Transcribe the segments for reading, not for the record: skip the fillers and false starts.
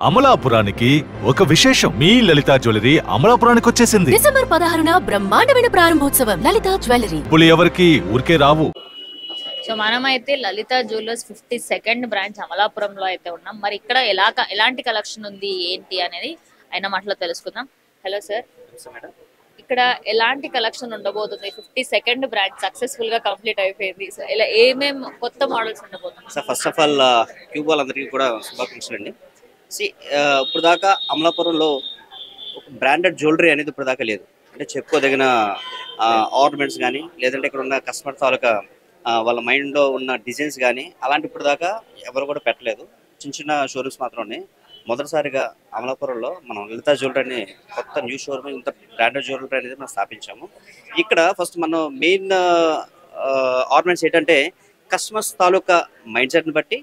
అమలాపురానికి ఒక విశేషం. మీ లలితా జ్యువెలరీ అమలాపురానికి వచ్చేసింది. డిసెంబర్ 16న బ్రహ్మాండమైన ప్రారంభోత్సవం. లలితా జ్యువెలరీ. ఇప్పుడు ఎవరికి ఊరికే రావు. సో మనమైతే లలితా జ్యువెలర్స్ 52nd బ్రాంచ్ అమలాపురంలో అయితే ఉన్నాం. మరి ఇక్కడ ఎలాంటి కలెక్షన్ ఉంది ఏంటి అనేది ఆయన మాటలో తెలుసుకుందాం. హలో సార్, ఇక్కడ ఎలాంటి కలెక్షన్ ఉండబోతుంది? 52nd బ్రాంచ్ సక్సెస్ఫుల్ గా కంప్లీట్ అయిపోయింది. సో ఇలా ఏమేం కొత్త మోడల్స్ ఉండబోతుంది? Sir first of all cube వాళ్ళందరికీ కూడా శుభాకాంక్షలు అండి. ఇప్పుడు దాకా అమలాపురంలో ఒక బ్రాండెడ్ జ్యువెలరీ అనేది ఇప్పుడు దాకా లేదు. అంటే చెప్పుకోదగిన ఆర్నమెంట్స్ కానీ లేదంటే ఇక్కడ ఉన్న కస్టమర్ తాలూకా వాళ్ళ మైండ్లో ఉన్న డిజైన్స్ కానీ అలాంటి ఇప్పుడు దాకా ఎవరు కూడా పెట్టలేదు. చిన్న చిన్న షోరూమ్స్ మాత్రం ఉన్నాయి. మొదటిసారిగా అమలాపురంలో మనం లలితా జ్యువెలరీ కొత్త న్యూ షోరూమ్ ఇంత బ్రాండెడ్ జ్యువెలరీ అనేది మనం స్థాపించాము. ఇక్కడ ఫస్ట్ మనం మెయిన్ ఆర్నమెంట్స్ ఏంటంటే కస్టమర్స్ తాలూకా మైండ్ సెట్ని బట్టి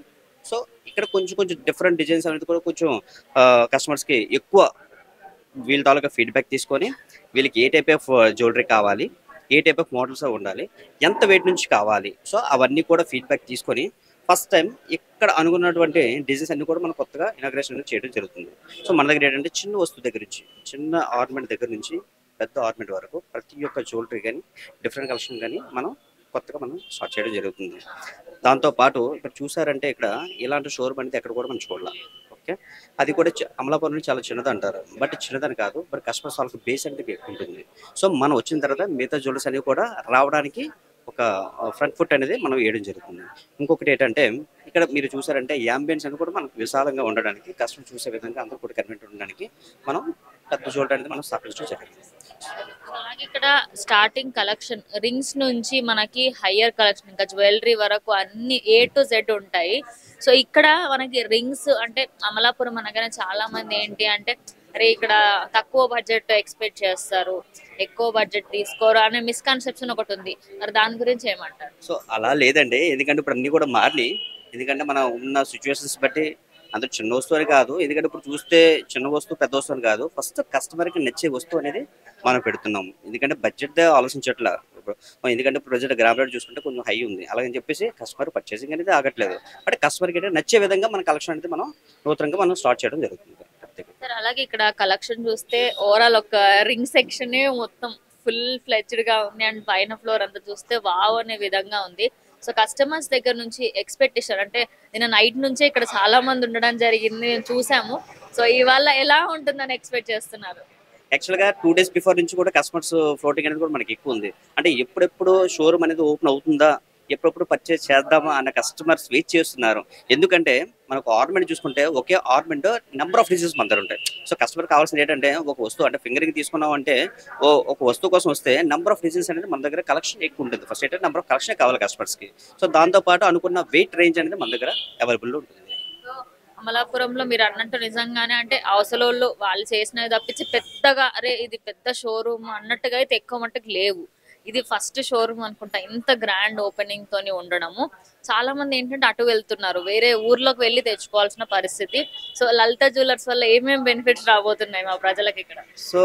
సో ఇక్కడ కొంచెం డిఫరెంట్ డిజైన్స్ అనేది కూడా కొంచెం కస్టమర్స్కి ఎక్కువ వీళ్ళ తాలూకా ఫీడ్బ్యాక్ తీసుకొని వీళ్ళకి ఏ టైప్ ఆఫ్ జ్యువెలరీ కావాలి, ఏ టైప్ ఆఫ్ మోడల్స్ ఉండాలి, ఎంత వెయిట్ నుంచి కావాలి, సో అవన్నీ కూడా ఫీడ్బ్యాక్ తీసుకొని ఫస్ట్ టైం ఇక్కడ అనుకున్నటువంటి డిజైన్స్ అన్ని కూడా మనం కొత్తగా ఇనాగ్రేషన్ చేయడం జరుగుతుంది. సో మన దగ్గర ఏంటంటే చిన్న వస్తువు దగ్గర నుంచి చిన్న ఆర్నమెంట్ దగ్గర నుంచి పెద్ద ఆర్నమెంట్ వరకు ప్రతి ఒక్క జ్యువెలరీ కానీ డిఫరెంట్ కలెక్షన్ కానీ మనం కొత్తగా మనం స్టార్ట్ చేయడం జరుగుతుంది. దాంతోపాటు ఇక్కడ చూసారంటే ఇక్కడ ఇలాంటి షోరూమ్ అనేది ఎక్కడ కూడా మనం చూడాలి. ఓకే, అది కూడా అమలాపురం చాలా చిన్నది అంటారు, బట్ చిన్నదని కాదు, బట్ కస్టమర్స్ వాళ్ళకి బేస్ అనేది ఎక్కువ ఉంటుంది. సో మనం వచ్చిన తర్వాత మిగతా జ్యువెలర్స్ అనేవి కూడా రావడానికి ఒక ఫ్రంట్ ఫుట్ అనేది మనం వేయడం జరుగుతుంది. ఇంకొకటి ఏంటంటే ఇక్కడ మీరు చూసారంటే యాంబియన్స్ అని కూడా మనకు విశాలంగా ఉండడానికి కస్టమర్ చూసే విధంగా అందరూ కూడా కన్వీనియంట్ ఉండడానికి మనం పెద్ద జ్యువెలరీ అనేది మనం స్థాపించడం జరిగింది. అలాగే ఇక్కడ స్టార్టింగ్ కలెక్షన్ రింగ్స్ నుంచి మనకి హయ్యర్ కలెక్షన్ ఇంకా జ్యువెలరీ వరకు అన్ని A to Z ఉంటాయి. సో ఇక్కడ మనకి రింగ్స్ అంటే అమలాపురం అనగానే చాలా మంది ఏంటి అంటే అరే ఇక్కడ తక్కువ బడ్జెట్ ఎక్స్పెక్ట్ చేస్తారు, ఎక్కువ బడ్జెట్ తీసుకోరు అనే మిస్కన్సెప్షన్ ఒకటి ఉంది. మరి దాని గురించి ఏమంటారు? సో అలా లేదండి, ఎందుకంటే ఇప్పుడు అన్ని కూడా మారినాయి. ఎందుకంటే మనం ఉన్న సిచ్యువేషన్స్ బట్టి అందరూ చిన్న వస్తువు అని కాదు, ఎందుకంటే ఇప్పుడు చూస్తే చిన్న వస్తువు పెద్ద వస్తువు అని కాదు, ఫస్ట్ కస్టమర్కి నచ్చే వస్తువు అనేది మనం పెడుతున్నాం. ఎందుకంటే బడ్జెట్ ఆలోచించట్లా. ఎందుకంటే ఇప్పుడు ప్రజెంట్ గ్రామ రేట్ చూసుకుంటే కొంచెం హై ఉంది, అలాగని చెప్పేసి కస్టమర్ పర్చేసింగ్ అనేది ఆగట్లేదు. బట్ కస్టమర్కి అయితే నచ్చే విధంగా మన కలెక్షన్ అనేది మనం నూతనంగా మనం స్టార్ట్ చేయడం జరుగుతుంది. సార్ అలాగే ఇక్కడ కలెక్షన్ చూస్తే ఓవరాల్ ఒక రింగ్ సెక్షన్ మొత్తం ఫుల్ ఫ్లెడ్జ్డ్ గా ఉంది అండ్ పైన ఫ్లోర్ అంతా చూస్తే వావ్ అనే విధంగా ఉంది. సో కస్టమర్స్ దగ్గర నుంచి ఎక్స్పెక్టేషన్ అంటే నిన్న నైట్ నుంచే ఇక్కడ చాలా మంది ఉండడం జరిగింది, మేము చూసాము. సో ఇవాళ ఎలా ఉంటుందని ఎక్స్పెక్ట్ చేస్తున్నారు? యాక్చువల్గా 2 days బిఫోర్ నుంచి కూడా కస్టమర్స్ ఫ్లోటింగ్ అనేది కూడా మనకి ఎక్కువ ఉంది. అంటే ఎప్పుడెప్పుడు షోరూమ్ అనేది ఓపెన్ అవుతుందా, ఎప్పుడెప్పుడు పర్చేస్ చేద్దామా అన్న కస్టమర్స్ వెయిట్ చేస్తున్నారు. ఎందుకంటే మనకు ఆర్నమెంట్ చూసుకుంటే ఒకే ఆర్నమెంట్ నెంబర్ ఆఫ్ డిజైన్స్ మన దగ్గర ఉంటాయి. సో కస్టమర్ కావాల్సింది ఏంటంటే ఒక వస్తువు అంటే ఫింగరింగ్ తీసుకున్నాం అంటే ఒక వస్తువు కోసం వస్తే నెంబర్ ఆఫ్ డిజైన్స్ అనేది మన దగ్గర కలెక్షన్ ఎక్కువ ఉంటుంది. ఫస్ట్ ఏంటంటే నెంబర్ ఆఫ్ కలెక్షన్ కావాలి కస్టమర్స్కి. సో దాంతోపాటు అనుకున్న వెయిట్ రేంజ్ అనేది మన దగ్గర అవైలబుల్ ఉంటుంది. అమలాపురంలో మీరు అన్నట్టు నిజంగానే అంటే అవసలోళ్ళు వాళ్ళు చేసినవి తప్పించి పెద్దగా అరే ఇది పెద్ద షోరూమ్ అన్నట్టుగా అయితే ఎక్కువ మట్టుకు లేవు. ఇది ఫస్ట్ షోరూమ్ అనుకుంటా ఇంత గ్రాండ్ ఓపెనింగ్ తోని ఉండడము. చాలా మంది ఏంటంటే అటు వెళ్తున్నారు, వేరే ఊర్లోకి వెళ్ళి తెచ్చుకోవాల్సిన పరిస్థితి. సో లలితా జ్యువెలర్స్ వల్ల ఏమేమి బెనిఫిట్స్ రాబోతున్నాయి మా ప్రజలకు ఇక్కడ? సో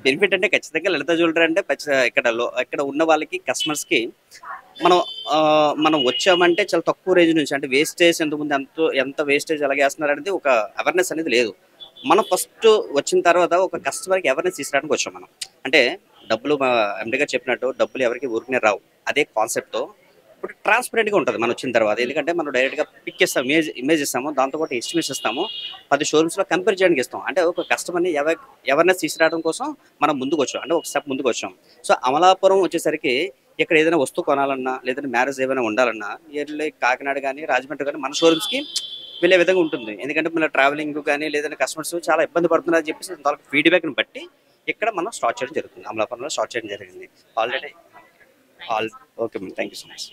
బెనిఫిట్ అంటే ఖచ్చితంగా లలితా జ్యువెలరీ అంటే ఇక్కడ ఉన్న వాళ్ళకి కస్టమర్స్కి మనం వచ్చామంటే చాలా తక్కువ రేంజ్ నుంచి అంటే వేస్టేజ్ ఎంత వేస్టేజ్ ఎలాగ వేస్తున్నారు అనేది ఒక అవేర్నెస్ అనేది లేదు. మనం ఫస్ట్ వచ్చిన తర్వాత ఒక కస్టమర్కి అవేర్నెస్ తీసుకురావడానికి వచ్చాం మనం. అంటే డబ్బులు ఎండి గారు చెప్పినట్టు డబ్బులు ఎవరికి ఊరికనే రావు, అదే కాన్సెప్ట్తో ఇప్పుడు ట్రాన్స్పరెంట్గా ఉంటుంది మనం వచ్చిన తర్వాత. ఎందుకంటే మనం డైరెక్ట్గా పిక్ చేస్తాం, ఇమేజ్ ఇస్తాము, దాంతోపాటు ఎస్టిమేట్స్ ఇస్తాము, 10 షోరూమ్స్లో కంపేర్ చేయడానికి ఇస్తాం. అంటే ఒక కస్టమర్ని అవేర్నెస్ తీసుకురావడం కోసం మనం ముందుకు వచ్చాం, అంటే ఒక స్టెప్ ముందుకు వచ్చాం. సో అమలాపురం వచ్చేసరికి ఇక్కడ ఏదైనా వస్తువు కొనాలన్నా లేదంటే మ్యారేజ్ ఏమైనా ఉండాలన్నా ఎర్లీ కాకినాడ కానీ రాజమండ్రి కానీ మన షోరూమ్స్కి వెళ్ళే విధంగా ఉంటుంది. ఎందుకంటే మన ట్రావెలింగ్ కానీ లేదంటే కస్టమర్స్ చాలా ఇబ్బంది పడుతున్నారని చెప్పేసి వాళ్ళకి ఫీడ్బ్యాక్ని బట్టి ఇక్కడ మనం స్టార్ట్ చేయడం జరుగుతుంది. అమలాపురంలో స్టార్ట్ చేయడం జరిగింది already. Okay ma'am, thank you so much.